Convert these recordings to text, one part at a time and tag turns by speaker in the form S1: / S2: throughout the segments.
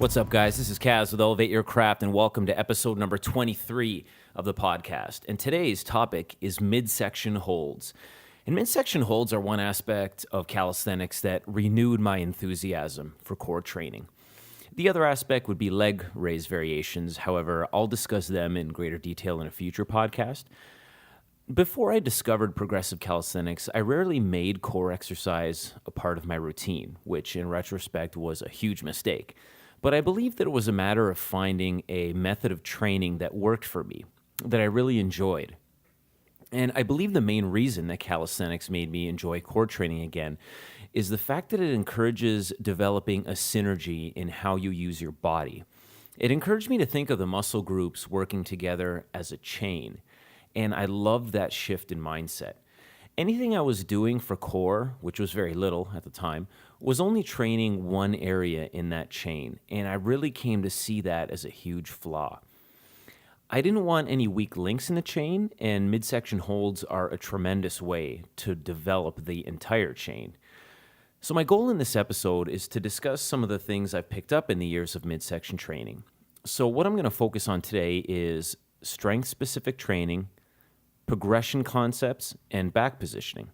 S1: What's up, guys? This is Kaz with Elevateyourcraft, and welcome to episode number 23 of the podcast. And today's topic is midsection holds. And midsection holds are one aspect of calisthenics that renewed my enthusiasm for core training. The other aspect would be leg raise variations. However, I'll discuss them in greater detail in a future podcast. Before I discovered progressive calisthenics, I rarely made core exercise a part of my routine, which in retrospect was a huge mistake. But I believe that it was a matter of finding a method of training that worked for me, that I really enjoyed. And I believe the main reason that calisthenics made me enjoy core training again is the fact that it encourages developing a synergy in how you use your body. It encouraged me to think of the muscle groups working together as a chain, and I loved that shift in mindset. Anything I was doing for core, which was very little at the time, was only training one area in that chain, and I really came to see that as a huge flaw. I didn't want any weak links in the chain, and midsection holds are a tremendous way to develop the entire chain. So my goal in this episode is to discuss some of the things I've picked up in the years of midsection training. So what I'm going to focus on today is strength-specific training, progression concepts, and back positioning.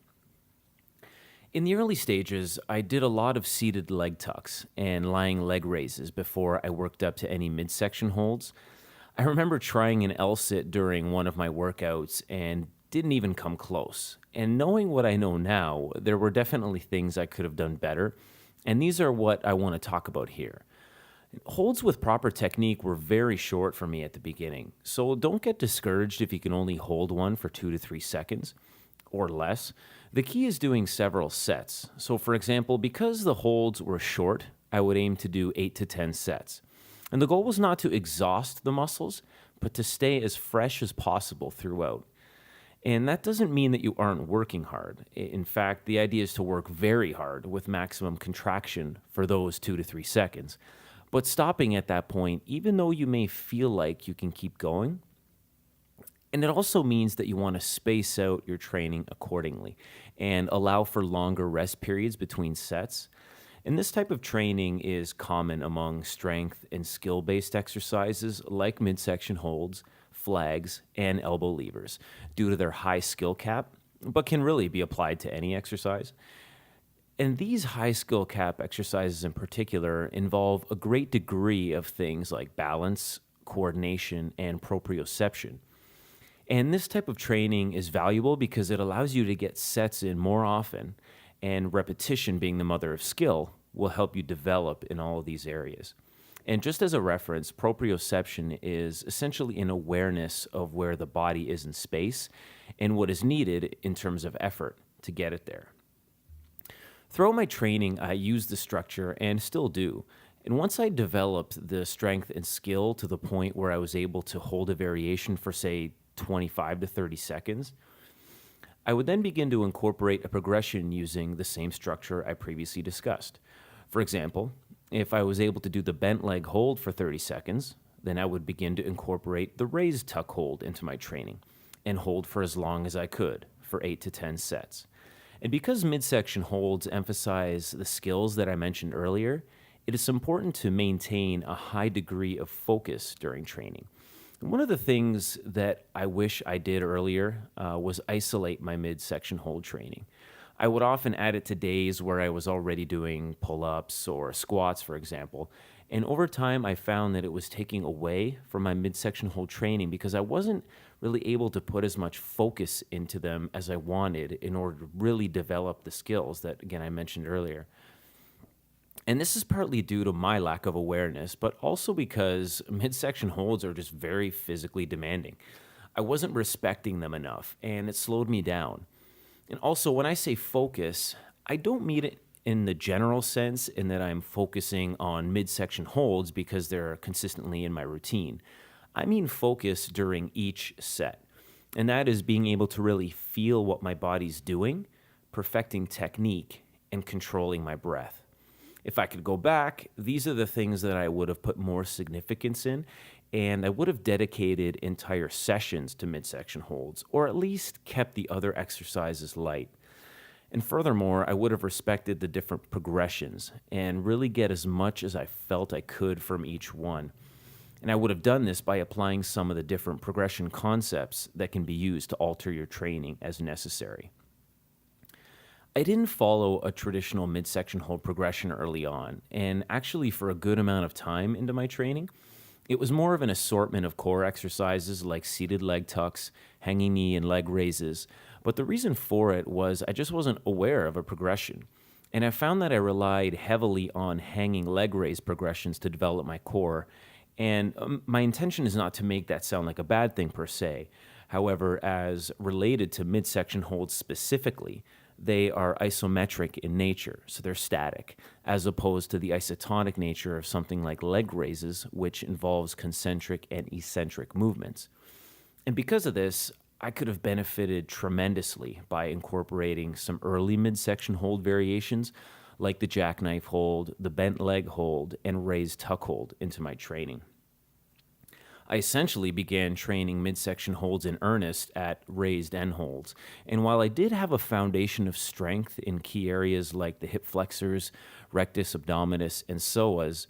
S1: In the early stages, I did a lot of seated leg tucks and lying leg raises before I worked up to any midsection holds. I remember trying an L-sit during one of my workouts and didn't even come close. And knowing what I know now, there were definitely things I could have done better, and these are what I want to talk about here. Holds with proper technique were very short for me at the beginning, so don't get discouraged if you can only hold one for 2 to 3 seconds or less. The key is doing several sets. So for example, because the holds were short, I would aim to do 8 to 10 sets. And the goal was not to exhaust the muscles, but to stay as fresh as possible throughout. And that doesn't mean that you aren't working hard. In fact, the idea is to work very hard with maximum contraction for those 2 to 3 seconds. But stopping at that point, even though you may feel like you can keep going, and it also means that you want to space out your training accordingly and allow for longer rest periods between sets. And this type of training is common among strength and skill-based exercises like midsection holds, flags, and elbow levers due to their high skill cap, but can really be applied to any exercise. And these high skill cap exercises in particular involve a great degree of things like balance, coordination, and proprioception. And this type of training is valuable because it allows you to get sets in more often, and repetition being the mother of skill will help you develop in all of these areas. And just as a reference, proprioception is essentially an awareness of where the body is in space and what is needed in terms of effort to get it there. Throughout my training, I used the structure and still do. And once I developed the strength and skill to the point where I was able to hold a variation for, say, 25 to 30 seconds, I would then begin to incorporate a progression using the same structure I previously discussed. For example, if I was able to do the bent leg hold for 30 seconds, then I would begin to incorporate the raised tuck hold into my training and hold for as long as I could for 8 to 10 sets. And because midsection holds emphasize the skills that I mentioned earlier, it is important to maintain a high degree of focus during training. And one of the things that I wish I did earlier was isolate my midsection hold training. I would often add it to days where I was already doing pull-ups or squats, for example. And over time, I found that it was taking away from my midsection hold training because I wasn't really able to put as much focus into them as I wanted in order to really develop the skills that, again, I mentioned earlier. And this is partly due to my lack of awareness, but also because midsection holds are just very physically demanding. I wasn't respecting them enough, and it slowed me down. And also, when I say focus, I don't mean it in the general sense in that I'm focusing on midsection holds because they're consistently in my routine. I mean focus during each set, and that is being able to really feel what my body's doing, perfecting technique, and controlling my breath. If I could go back, these are the things that I would have put more significance in, and I would have dedicated entire sessions to midsection holds, or at least kept the other exercises light. And furthermore, I would have respected the different progressions and really get as much as I felt I could from each one. And I would have done this by applying some of the different progression concepts that can be used to alter your training as necessary. I didn't follow a traditional midsection hold progression early on, and actually for a good amount of time into my training, it was more of an assortment of core exercises like seated leg tucks, hanging knee, and leg raises. But the reason for it was I just wasn't aware of a progression. And I found that I relied heavily on hanging leg raise progressions to develop my core. And my intention is not to make that sound like a bad thing per se. However, as related to midsection holds specifically, they are isometric in nature, so they're static, as opposed to the isotonic nature of something like leg raises, which involves concentric and eccentric movements. And because of this, I could have benefited tremendously by incorporating some early midsection hold variations like the jackknife hold, the bent leg hold, and raised tuck hold into my training. I essentially began training midsection holds in earnest at raised end holds. And while I did have a foundation of strength in key areas like the hip flexors, rectus abdominis, and psoas,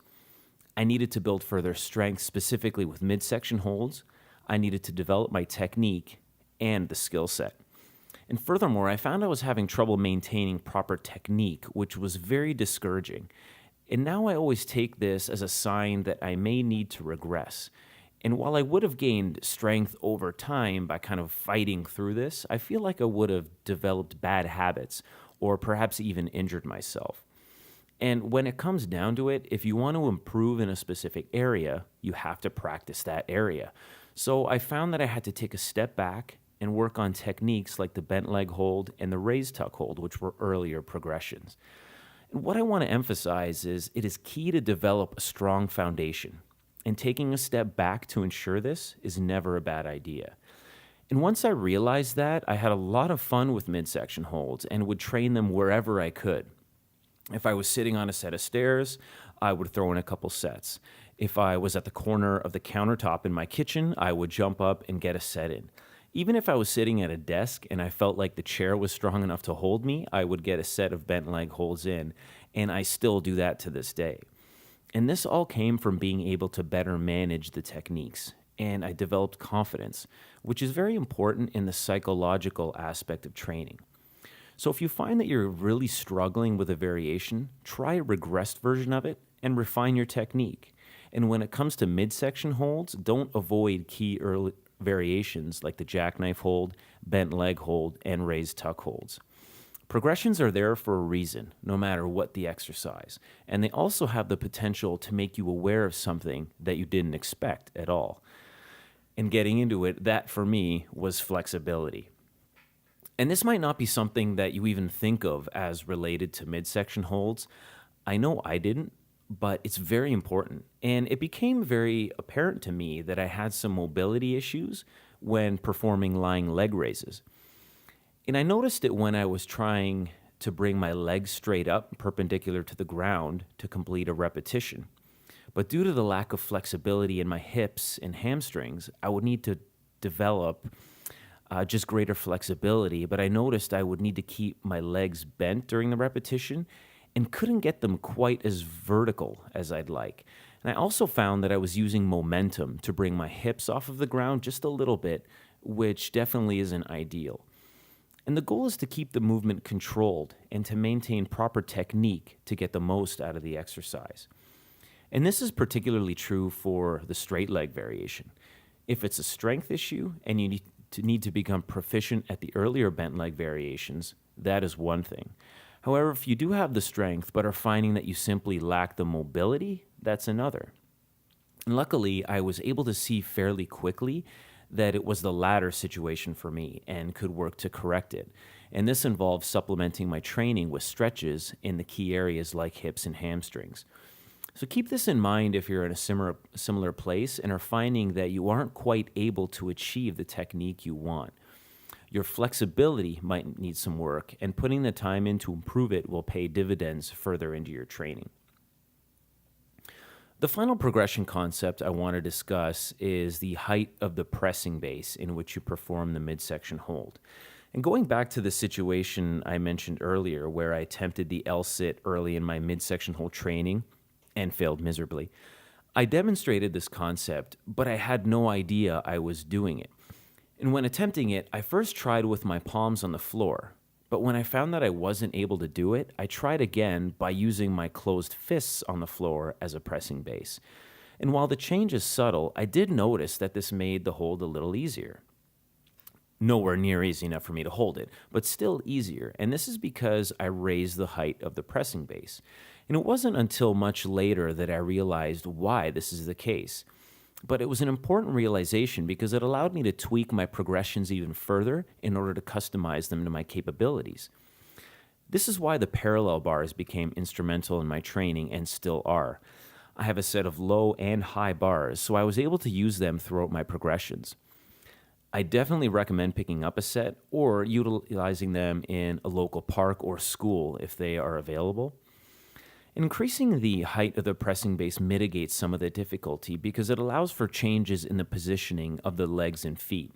S1: I needed to build further strength specifically with midsection holds. I needed to develop my technique and the skill set. And furthermore, I found I was having trouble maintaining proper technique, which was very discouraging. And now I always take this as a sign that I may need to regress. And while I would have gained strength over time by kind of fighting through this, I feel like I would have developed bad habits or perhaps even injured myself. And when it comes down to it, if you want to improve in a specific area, you have to practice that area. So I found that I had to take a step back and work on techniques like the bent leg hold and the raised tuck hold, which were earlier progressions. And what I want to emphasize is it is key to develop a strong foundation. And taking a step back to ensure this is never a bad idea. And once I realized that, I had a lot of fun with midsection holds and would train them wherever I could. If I was sitting on a set of stairs, I would throw in a couple sets. If I was at the corner of the countertop in my kitchen, I would jump up and get a set in. Even if I was sitting at a desk and I felt like the chair was strong enough to hold me, I would get a set of bent leg holds in, and I still do that to this day. And this all came from being able to better manage the techniques. And I developed confidence, which is very important in the psychological aspect of training. So if you find that you're really struggling with a variation, try a regressed version of it and refine your technique. And when it comes to midsection holds, don't avoid key early variations like the jackknife hold, bent leg hold, and raised tuck holds. Progressions are there for a reason, no matter what the exercise, and they also have the potential to make you aware of something that you didn't expect at all. And getting into it, that for me was flexibility. And this might not be something that you even think of as related to midsection holds. I know I didn't, but it's very important. And it became very apparent to me that I had some mobility issues when performing lying leg raises. And I noticed it when I was trying to bring my legs straight up, perpendicular to the ground, to complete a repetition. But due to the lack of flexibility in my hips and hamstrings, I would need to develop just greater flexibility. But I noticed I would need to keep my legs bent during the repetition and couldn't get them quite as vertical as I'd like. And I also found that I was using momentum to bring my hips off of the ground just a little bit, which definitely isn't ideal. And the goal is to keep the movement controlled and to maintain proper technique to get the most out of the exercise. And this is particularly true for the straight leg variation. If it's a strength issue and you need to become proficient at the earlier bent leg variations, that is one thing. However, if you do have the strength but are finding that you simply lack the mobility, that's another. And luckily, I was able to see fairly quickly that it was the latter situation for me and could work to correct it. And this involves supplementing my training with stretches in the key areas like hips and hamstrings. So keep this in mind if you're in a similar place and are finding that you aren't quite able to achieve the technique you want. Your flexibility might need some work, and putting the time in to improve it will pay dividends further into your training. The final progression concept I want to discuss is the height of the pressing base in which you perform the midsection hold. And going back to the situation I mentioned earlier, where I attempted the L-sit early in my midsection hold training and failed miserably, I demonstrated this concept, but I had no idea I was doing it. And when attempting it, I first tried with my palms on the floor. But when I found that I wasn't able to do it, I tried again by using my closed fists on the floor as a pressing base. And while the change is subtle, I did notice that this made the hold a little easier. Nowhere near easy enough for me to hold it, but still easier. And this is because I raised the height of the pressing base. And it wasn't until much later that I realized why this is the case. But it was an important realization because it allowed me to tweak my progressions even further in order to customize them to my capabilities. This is why the parallel bars became instrumental in my training and still are. I have a set of low and high bars, so I was able to use them throughout my progressions. I definitely recommend picking up a set or utilizing them in a local park or school if they are available. Increasing the height of the pressing base mitigates some of the difficulty because it allows for changes in the positioning of the legs and feet.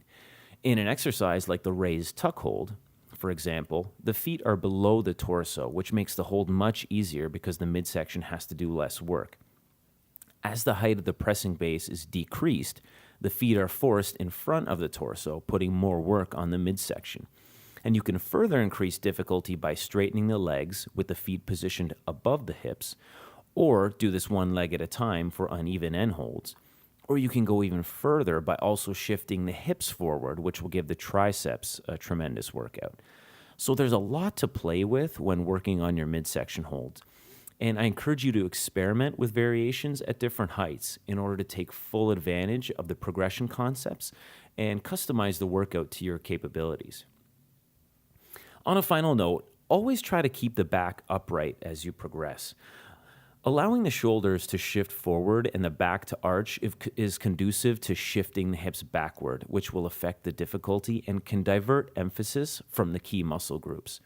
S1: In an exercise like the raised tuck hold, for example, the feet are below the torso, which makes the hold much easier because the midsection has to do less work. As the height of the pressing base is decreased, the feet are forced in front of the torso, putting more work on the midsection. And you can further increase difficulty by straightening the legs with the feet positioned above the hips, or do this one leg at a time for uneven end holds. Or you can go even further by also shifting the hips forward, which will give the triceps a tremendous workout. So there's a lot to play with when working on your midsection holds. And I encourage you to experiment with variations at different heights in order to take full advantage of the progression concepts and customize the workout to your capabilities. On a final note, always try to keep the back upright as you progress. Allowing the shoulders to shift forward and the back to arch is conducive to shifting the hips backward, which will affect the difficulty and can divert emphasis from the key muscle groups.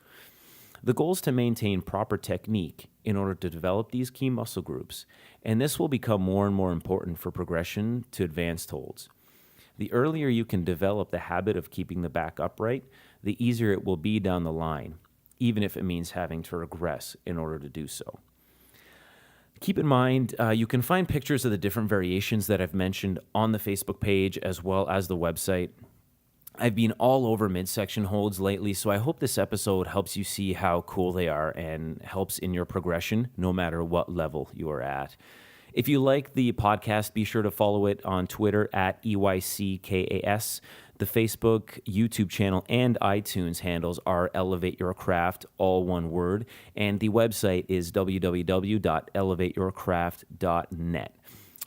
S1: The goal is to maintain proper technique in order to develop these key muscle groups, and this will become more and more important for progression to advanced holds. The earlier you can develop the habit of keeping the back upright, the easier it will be down the line, even if it means having to regress in order to do so. Keep in mind, you can find pictures of the different variations that I've mentioned on the Facebook page as well as the website. I've been all over midsection holds lately, so I hope this episode helps you see how cool they are and helps in your progression, no matter what level you are at. If you like the podcast, be sure to follow it on Twitter at EYCKAS. The Facebook, YouTube channel, and iTunes handles are Elevateyourcraft, all one word, and the website is www.elevateyourcraft.net.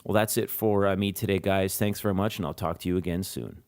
S1: Well, that's it for me today, guys. Thanks very much, and I'll talk to you again soon.